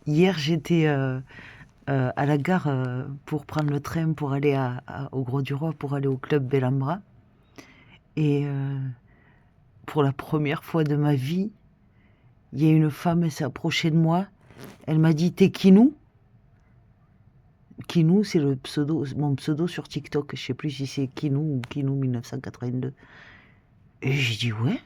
Hier, j'étais à la gare pour prendre le train pour aller au Gros-du-Roi, pour aller au club Bellambra. Et pour la première fois de ma vie, il y a une femme, elle s'est approchée de moi. Elle m'a dit: T'es Kinou? Kinou, c'est mon pseudo sur TikTok. Je sais plus si c'est Kinou ou Kinou 1982. Et j'ai dit: Ouais.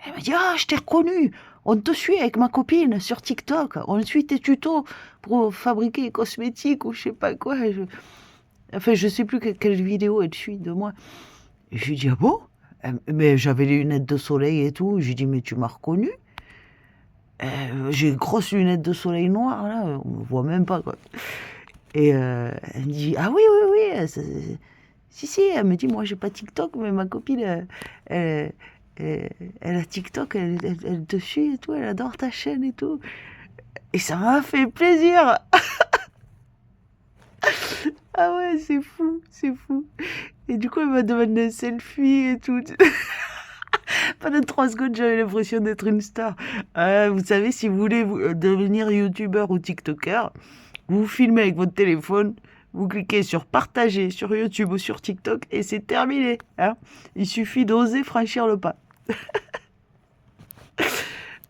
Elle m'a dit: Ah, je t'ai reconnu. On te suit avec ma copine sur TikTok. On suit tes tutos pour fabriquer des cosmétiques ou je sais pas quoi. Enfin, je sais plus quelle vidéo elle suit de moi. Et je lui dis: Ah bon? Mais j'avais les lunettes de soleil et tout. Je lui dis: Mais tu m'as reconnu? J'ai une grosse lunette de soleil noire, là, on me voit même pas, quoi. Et elle me dit: Ah oui, oui, oui. Si, si, elle me dit: Moi, j'ai pas TikTok, mais ma copine, elle, elle- elle a TikTok, elle te suit et tout, elle adore ta chaîne et tout. Et ça m'a fait plaisir. Ah ouais, c'est fou, c'est fou. Et du coup, elle m'a demandé un selfie et tout. Pendant 3 secondes, j'avais l'impression d'être une star. Vous savez, si vous voulez devenir youtubeur ou tiktoker, vous vous filmez avec votre téléphone, vous cliquez sur partager sur YouTube ou sur TikTok et c'est terminé, hein. Il suffit d'oser franchir le pas.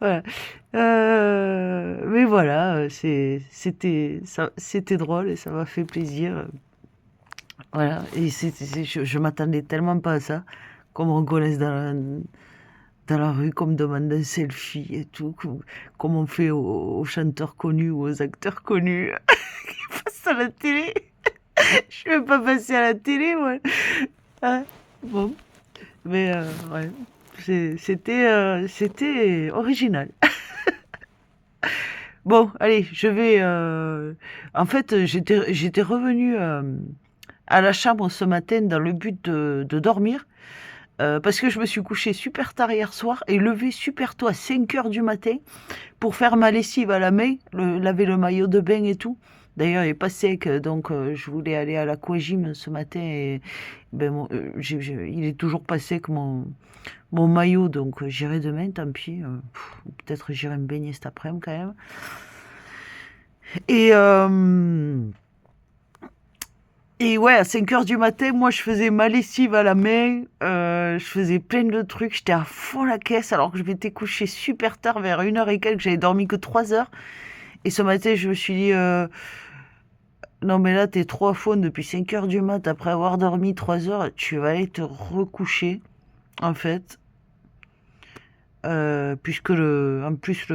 Voilà. Mais voilà, c'était drôle et ça m'a fait plaisir. Voilà. Et je m'attendais tellement pas à ça, qu'on me reconnaisse dans la rue, qu'on me demande un selfie et tout, comme on fait aux chanteurs connus ou aux acteurs connus qui passent à la télé. Je suis même pas passée à la télé, moi. Ah, bon, mais ouais, c'était original. Bon, allez, je vais. En fait, j'étais revenue à la chambre ce matin dans le but de dormir. Parce que je me suis couchée super tard hier soir et levée super tôt à 5 heures du matin pour faire ma lessive à la main, laver le maillot de bain et tout. D'ailleurs, il est pas sec, donc je voulais aller à l'aquagym ce matin et ben, il est toujours pas sec mon maillot, donc j'irai demain, tant pis. Peut-être j'irai me baigner cet après-midi quand même. Et, et ouais, à 5 heures du matin, moi je faisais ma lessive à la main, je faisais plein de trucs, j'étais à fond la caisse alors que je m'étais couchée super tard, vers 1 heure et quelques, j'avais dormi que 3 heures. Et ce matin, je me suis dit, non mais là t'es trop à fond depuis 5 heures du mat, après avoir dormi 3 heures, tu vas aller te recoucher, en fait. Puisque en plus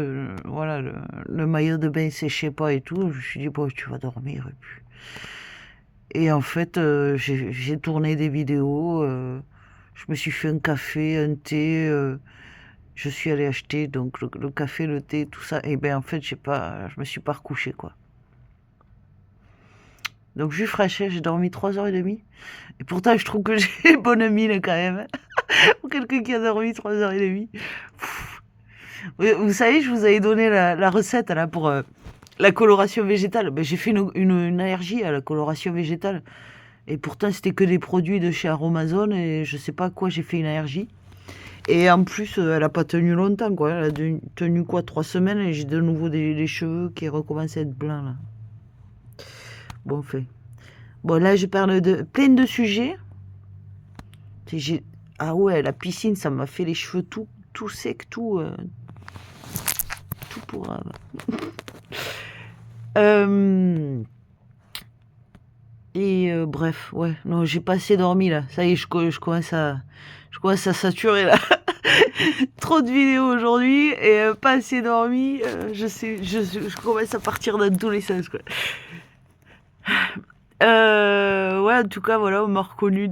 voilà, le maillot de bain séchait pas et tout, je me suis dit, bon, tu vas dormir. Et en fait, j'ai tourné des vidéos, je me suis fait un café, un thé, je suis allée acheter donc le café, le thé, tout ça. Et ben en fait, je me suis pas recouché, quoi. Donc je suis fraîchée, j'ai dormi 3 heures et demie. Et pourtant, je trouve que j'ai bonne mine quand même, hein. Pour quelqu'un qui a dormi 3 heures et demie. Vous savez, je vous avais donné la recette là pour la coloration végétale. Ben, j'ai fait une allergie à la coloration végétale. Et pourtant, c'était que des produits de chez Aromazone et je sais pas à quoi j'ai fait une allergie. Et en plus, elle a pas tenu longtemps, quoi. Elle a tenu quoi, 3 semaines et j'ai de nouveau les cheveux qui recommencent à être blancs, là. Bon, fait. Bon, là, je parle de plein de sujets. Ah ouais, la piscine, ça m'a fait les cheveux tout secs, tout pour. Euh, et bref, ouais, non, j'ai pas assez dormi là. Ça y est, je commence à saturer là. Trop de vidéos aujourd'hui et pas assez dormi. Je sais, je commence à partir dans tous les sens, quoi. Ouais, en tout cas, voilà, on m'a reconnu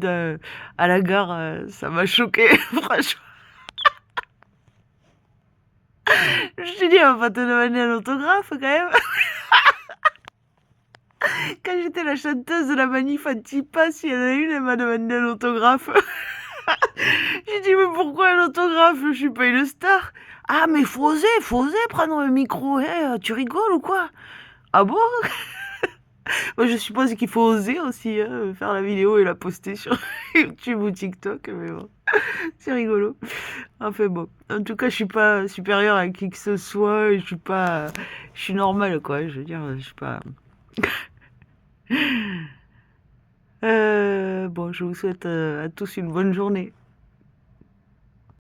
à la gare. Ça m'a choqué, franchement. Je t'ai dit, on va pas te demander un autographe quand même. Quand j'étais la chanteuse de la manif Antipas, s'il y en a une, elle m'a demandé un autographe. J'ai dit, mais pourquoi un autographe? Je suis pas une star. Ah, mais faut oser prendre un micro. Tu rigoles ou quoi? Ah bon? Moi, je suppose qu'il faut oser aussi, hein, faire la vidéo et la poster sur YouTube ou TikTok, mais bon, c'est rigolo. Enfin bon, en tout cas, je suis pas supérieure à qui que ce soit, je suis pas, je suis normale, quoi. Je veux dire, je suis pas. Bon, je vous souhaite à tous une bonne journée.